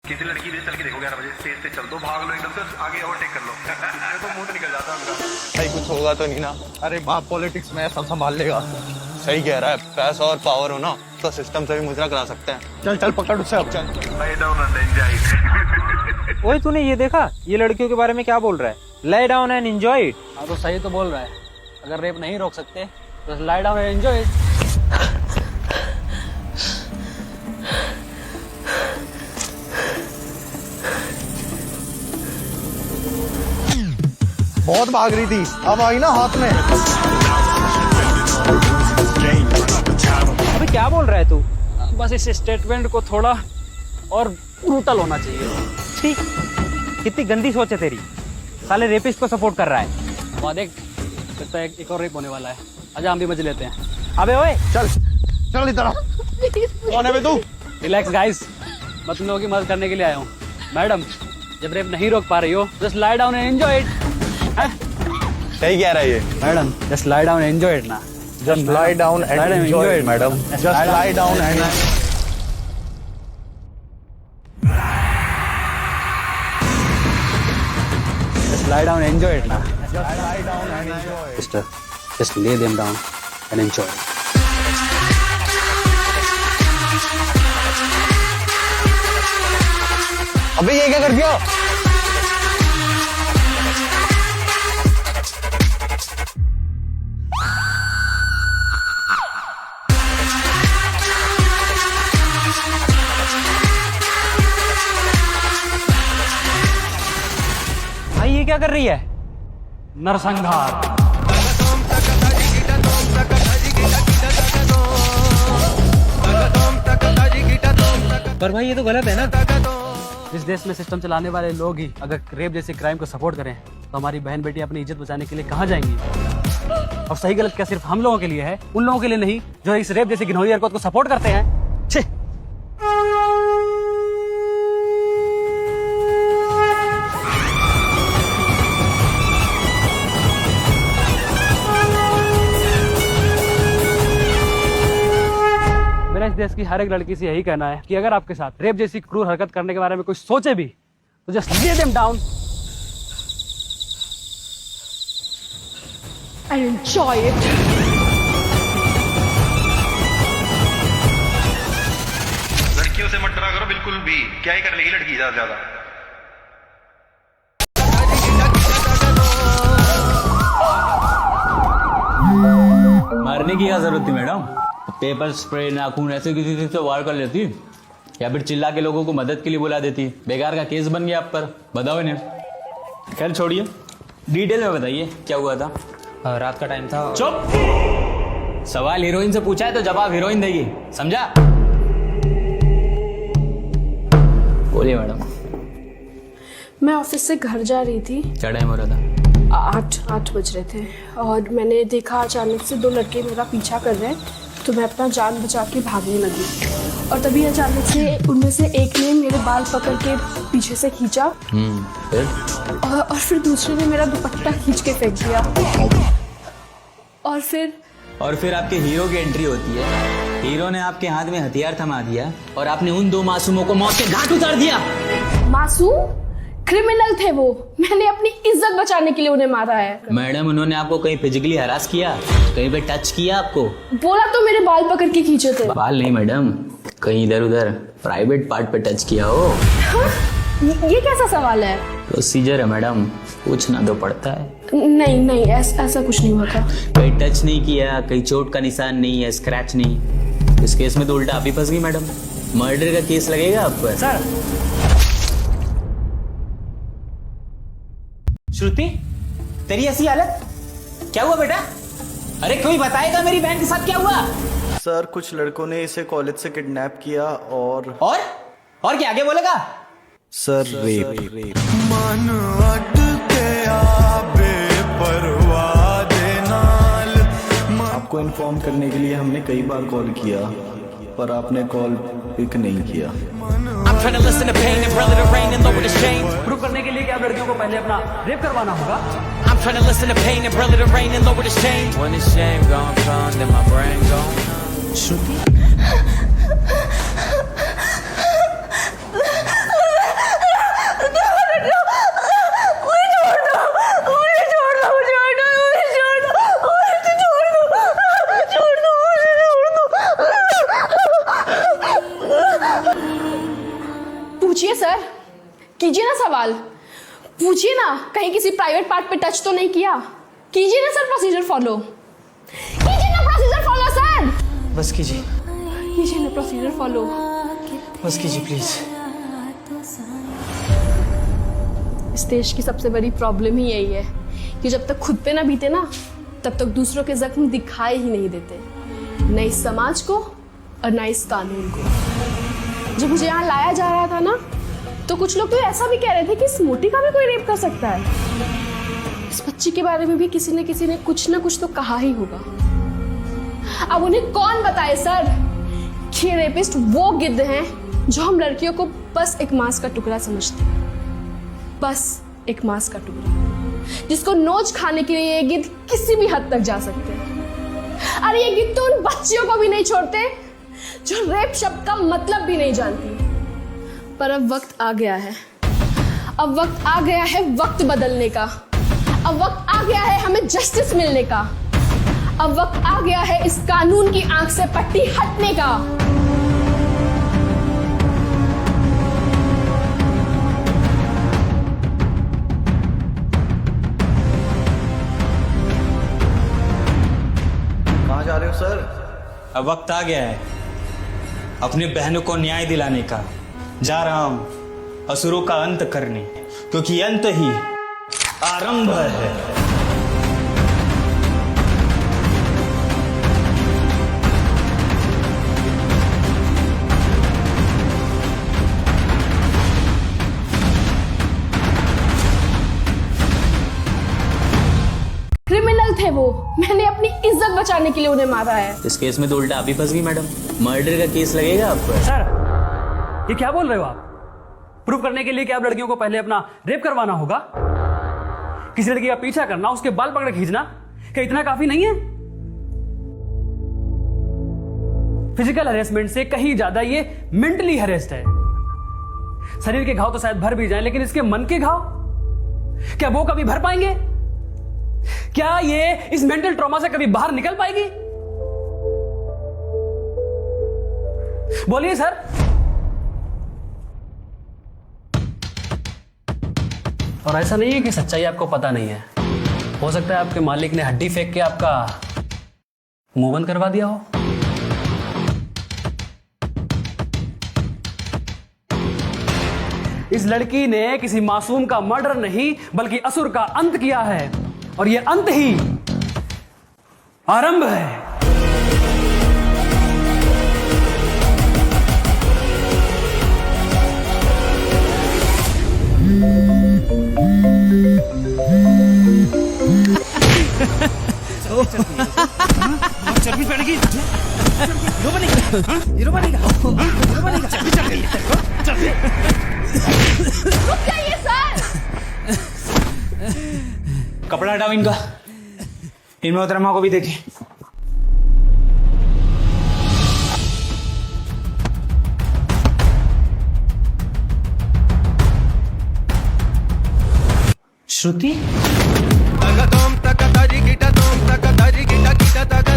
किसी लड़की भी चल के देखो 11 बजे स्टेज से चल दो, भाग लो एकदम से आगे ओवरटेक कर लो। इसमें तो मुंह निकल जाता है उनका। भाई कुछ होगा तो नहीं ना? अरे बाप पॉलिटिक्स में सब संभाल लेगा। सही कह रहा है, पैसा और पावर हो ना तो सिस्टम से भी मुजरा करा सकते हैं। चल चल पकड़ उसे अब चल। Lay down and enjoy। ओए तूने ये देखा, ये लड़कियों के बारे में क्या बोल रहा है? Lie down and enjoy it. हाँ तो सही तो बोल रहा है। अगर रेप नहीं रोक सकते तो lie down and enjoy it. बहुत भाग रही थी, अब आई ना हाथ में। अबे क्या बोल रहा है तू? बस इस स्टेटमेंट को थोड़ा और ब्रूटल होना चाहिए। ठीक, कितनी गंदी सोच है तेरी। साले रेपिस्ट को सपोर्ट कर रहा है। वहाँ देख, लगता है एक और रेप होने वाला है। आजा हम भी मजे लेते हैं। अबे ओए चल चल इधर आ। कौन है बे तू? रिलैक्स गाइस, मैं तुम लोगों की मदद करने के लिए आया हूँ। मैडम, जब रेप नहीं रोक पा रही हो just lie down and enjoy it. सही कह रहा है ये। Madam just lie down and enjoy it ना। Just lie down and enjoy it, madam. Just lie down and just lie down and enjoy it ना। just lie down and enjoy it. Sister, just lay them down and enjoy it. अबे ये क्या कर दिया? भाई ये क्या कर रही है? नरसंहार। पर भाई ये तो गलत है ना। इस देश में सिस्टम चलाने वाले लोग ही अगर रेप जैसे क्राइम को सपोर्ट करें तो हमारी बहन बेटी अपनी इज्जत बचाने के लिए कहाँ जाएंगी? और सही गलत क्या सिर्फ हम लोगों के लिए है, उन लोगों के लिए नहीं जो इस रेप जैसी घिनौनी हरकत को सपोर्ट करते हैं। छे। मेरा इस देश की हर एक लड़की से यही कहना है कि अगर आपके साथ रेप जैसी क्रूर हरकत करने के बारे में कोई सोचे भी तो जस्ट ले them down and enjoy it. लड़कियों से मत डरा करो बिल्कुल भी, क्या ही कर लेगी लड़की ज्यादा से ज्यादा। मारने की क्या जरूरत थी मैडम? पेपर स्प्रे नाखून ऐसे किसी चीज से वार कर लेती या फिर चिल्ला के लोगों को मदद के लिए बुला देती। बेकार का केस बन गया आप पर। बताओ इन्हें। खैर छोड़िए, डिटेल में बताइए क्या हुआ था। रात का टाइम था। चुप। सवाल हीरोइन से पूछा है तो जवाब हीरोइन देगी, समझा? बोलिए मैडम। मैं ऑफिस से घर जा रही थी। क्या टाइम हो रहा था? 8 बज रहे थे और मैंने देखा अचानक से 2 लड़के मेरा पीछा कर रहे हैं, तो मैं अपना जान बचा के भागने लगी और तभी अचानक से उनमें से एक ने मेरे बाल पकड़ के पीछे से खींचा फिर? और फिर दूसरे ने मेरा दुपट्टा खींच के फेंक दिया और फिर आपके हीरो की एंट्री होती है। हीरो ने आपके हाथ में हथियार थमा दिया और आपने उन 2 मासूमों को मौत के घाट उतार दिया। मासूम क्रिमिनल थे वो, मैंने अपनी इज्जत बचाने के लिए उन्हें मारा है। मैडम उन्होंने आपको कहीं फिजिकली हरास किया, कहीं पे टच किया आपको? बोला तो मेरे बाल पकड़ के खींचे थे। बाल नहीं मैडम, कहीं इधर उधर प्राइवेट पार्ट पे टच किया हो। हाँ? ये कैसा सवाल है? प्रोसीजर है मैडम, पूछना तो पड़ता है। नहीं ऐसा कुछ नहीं हुआ था। कहीं टच नहीं किया, कहीं चोट का निशान नहीं है, स्क्रैच नहीं। इस केस में तो उल्टा आप ही फंस गई मैडम। मर्डर का केस लगेगा आप पर। सर श्रुति, तेरी ऐसी हालत क्या हुआ बेटा? अरे कोई बताएगा मेरी बहन के साथ क्या हुआ? सर कुछ लड़कों ने इसे कॉलेज से किडनैप किया और क्या आगे बोलेगा? Sir rape. मन अटके बेपरवाह दे नाल। आपको इन्फॉर्म करने के लिए हमने कई बार कॉल किया पर आपने कॉल पिक नहीं किया। प्रूव करने के लिए क्या लड़कियों को पहले अपना रेप करवाना होगा? I'm trying to listen to pain and brother the rain and lower the shame. When the shame gone come, then my brain gone. पूछिए सर, कीजिए ना सवाल, पूछिए ना, कहीं किसी प्राइवेट पार्ट पे टच तो नहीं किया? कीजिए ना सर प्रोसीजर फॉलो, कीजिए ना प्रोसीजर फॉलो सर, बस कीजिए, कीजिए ना प्रोसीजर फॉलो, बस कीजिए प्लीज। इस देश की सबसे बड़ी प्रॉब्लम ही यही है कि जब तक खुद पे ना बीते ना, तब तक दूसरों के जख्म दिखाई ही नहीं देते, न इस समाज को और न इस कानून को। जब मुझे यहाँ लाया जा रहा था ना, तो कुछ लोग तो ऐसा भी कह रहे थे कि इस मोटी का भी कोई रेप कर सकता है। इस बच्ची के बारे में भी किसी ने कुछ ना कुछ तो कहा ही होगा। अब उन्हें कौन बताए सर कि रेपिस्ट वो गिद्ध हैं जो हम लड़कियों को बस एक मांस का टुकड़ा समझते हैं, बस एक मांस का टुकड़ा जिसको नोच खाने के लिए ये गिद्ध किसी भी हद तक जा सकते हैं। अरे ये गिद्ध तो उन बच्चियों को भी नहीं छोड़ते जो रेप शब्द का मतलब भी नहीं जानती। पर अब वक्त आ गया है, अब वक्त आ गया है वक्त बदलने का, अब वक्त आ गया है हमें जस्टिस मिलने का, अब वक्त आ गया है इस कानून की आंख से पट्टी हटने का। कहाँ जा रहे हो सर? अब वक्त आ गया है अपनी बहनों को न्याय दिलाने का। जा रहा हूं असुरों का अंत करने, क्योंकि अंत ही आरंभ है। क्रिमिनल थे वो, मैंने अपनी इज्जत बचाने के लिए उन्हें मारा है। इस केस में तो उल्टा आप ही फंस गई मैडम, मर्डर का केस लगेगा आपको। सर ये क्या बोल रहे हो आप? प्रूफ करने के लिए कि आप लड़कियों को पहले अपना रेप करवाना होगा, किसी लड़की का पीछा करना, उसके बाल पकड़ खींचना, क्या इतना काफी नहीं है? फिजिकल हरेसमेंट से कहीं ज्यादा ये मेंटली हरेस्ट है। शरीर के घाव तो शायद भर भी जाएं, लेकिन इसके मन के घाव क्या वो कभी भर पाएंगे? क्या ये इस मेंटल ट्रॉमा से कभी बाहर निकल पाएगी? बोलिए सर। और ऐसा नहीं है कि सच्चाई आपको पता नहीं है, हो सकता है आपके मालिक ने हड्डी फेंक के आपका मुंह बंद करवा दिया हो। इस लड़की ने किसी मासूम का मर्डर नहीं बल्कि असुर का अंत किया है, और यह अंत ही आरंभ है। चर्बी पड़ गई, हीरो बनेगा, हीरो बनेगा, हीरो बनेगा, चर्बी चढ़ गई है तेरे को, चर्बी। रुक जाइए सर। कपड़ा हटाओ इनका, इन मोहतरमा को भी देखें। श्रुति तक तोम तक तारी गिटा तोम तक तारी गिटा गिटा तक